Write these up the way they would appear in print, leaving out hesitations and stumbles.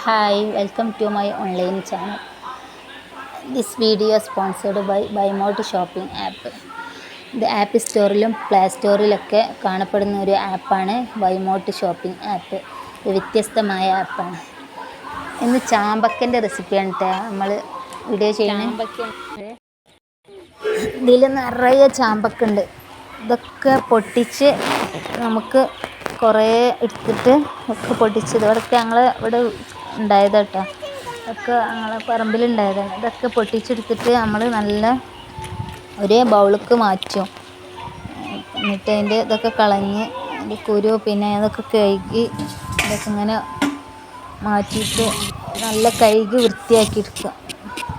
Hi, welcome to my online channel. This video is sponsored by Buymote shopping app. The app സ്റ്റോറിലും play സ്റ്റോറിലൊക്കെ കാണപ്പെടുന്ന ഒരു ആപ്പാണ് ബൈമോട്ട് shopping app. ഒരു വ്യത്യസ്തമായ ആപ്പാണ്. ഇന്ന് ചാമ്പക്കൻ്റെ റെസിപ്പിയാണ് കേട്ടോ നമ്മൾ വീഡിയോ ചെയ്യുന്നത്. ഇതിൽ നിറയെ ചാമ്പക്കുണ്ട്. ഇതൊക്കെ പൊട്ടിച്ച് നമുക്ക് കുറേ എടുത്തിട്ട് ഒക്കെ പൊട്ടിച്ച് ഇതൊക്കെ ഞങ്ങൾ ഇവിടെ ഉണ്ടായത് കേട്ടോ. ഒക്കെ ഞങ്ങളെ പറമ്പിലുണ്ടായതാണ്. ഇതൊക്കെ പൊട്ടിച്ചെടുത്തിട്ട് നമ്മൾ നല്ല ഒരേ ബൗളിലേക്ക് മാറ്റും. എന്നിട്ട് അതിൻ്റെ ഇതൊക്കെ കളഞ്ഞ് അതിൻ്റെ കുരു പിന്നെ അതൊക്കെ കഴുകി ഇതൊക്കെ ഇങ്ങനെ മാറ്റിയിട്ട് നല്ല കഴുകി വൃത്തിയാക്കി എടുക്കുക.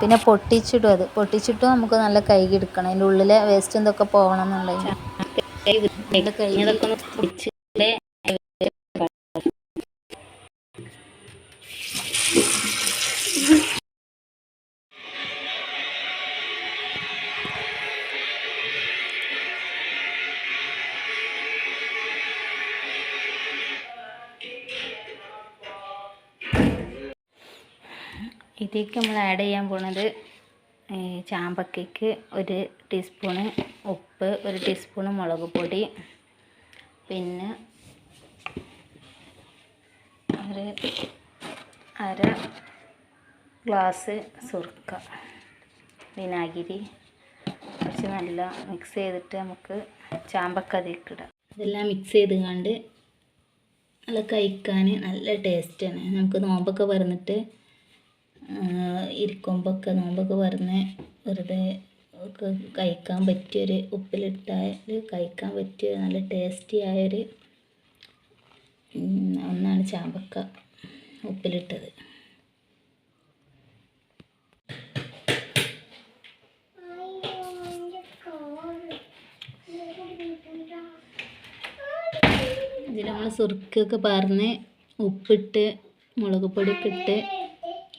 പിന്നെ പൊട്ടിച്ചിടും. അത് പൊട്ടിച്ചിട്ടും നമുക്ക് നല്ല കഴുകി എടുക്കണം. അതിൻ്റെ ഉള്ളിലെ വേസ്റ്റ് എന്തൊക്കെ പോകണം എന്നുണ്ടെങ്കിൽ ഇതിലേക്ക് നമ്മൾ ആഡ് ചെയ്യാൻ പോണത് ചാമ്പക്കയ്ക്ക് 1 ടീസ്പൂണ് ഉപ്പ്, 1 ടീസ്പൂണ് മുളക് പൊടി, പിന്നെ ഒരു അര ഗ്ലാസ് സുർക്ക, വിനാഗിരി കുറച്ച് നല്ല മിക്സ് ചെയ്തിട്ട് നമുക്ക് ചാമ്പക്ക അതിലേക്ക് ഇടാം. ഇതെല്ലാം മിക്സ് ചെയ്ത് കണ്ട് നല്ല കഴിക്കാൻ നല്ല ടേസ്റ്റാണ്. നമുക്ക് നോമ്പൊക്കെ പറഞ്ഞിട്ട് ഇരിക്കുമ്പോഴൊക്കെ നോമ്പൊക്കെ പറഞ്ഞ് വെറുതെ ഒക്കെ കഴിക്കാൻ പറ്റിയൊരു ഉപ്പിലിട്ടാൽ കഴിക്കാൻ പറ്റിയ നല്ല ടേസ്റ്റി ആയൊരു ഒന്നാണ് ചാമ്പക്ക ഉപ്പിലിട്ടത്. ഇതിൽ നമ്മൾ സുർക്കൊക്കെ പറഞ്ഞ് ഉപ്പിട്ട് മുളക് പൊടിയൊക്കെ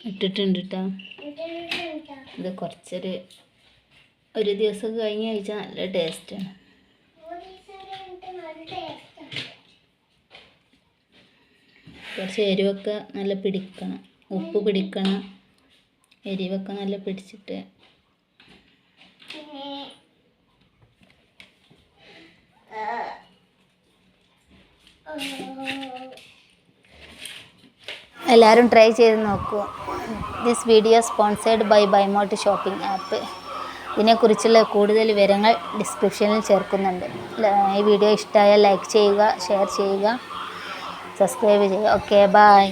ഇട്ടിട്ടുണ്ട് കേട്ടോ. ഇത് ഒരു ദിവസം കഴിഞ്ഞ് കഴിച്ചാൽ നല്ല ടേസ്റ്റാണ്. കുറച്ച് എരിവൊക്കെ നല്ല പിടിക്കണം, ഉപ്പ് പിടിക്കണം, എരിവൊക്കെ നല്ല പിടിച്ചിട്ട് എല്ലാവരും ട്രൈ ചെയ്ത് നോക്കൂ. ദിസ് വീഡിയോ സ്പോൺസേർഡ് ബൈ ബൈമോട്ട് ഷോപ്പിംഗ് ആപ്പ്. ഇതിനെക്കുറിച്ചുള്ള കൂടുതൽ വിവരങ്ങൾ ഡിസ്ക്രിപ്ഷനിൽ ചേർക്കുന്നുണ്ട്. ഈ വീഡിയോ ഇഷ്ടമായാൽ ലൈക്ക് ചെയ്യുക, ഷെയർ ചെയ്യുക, സബ്സ്ക്രൈബ് ചെയ്യുക. Okay, by.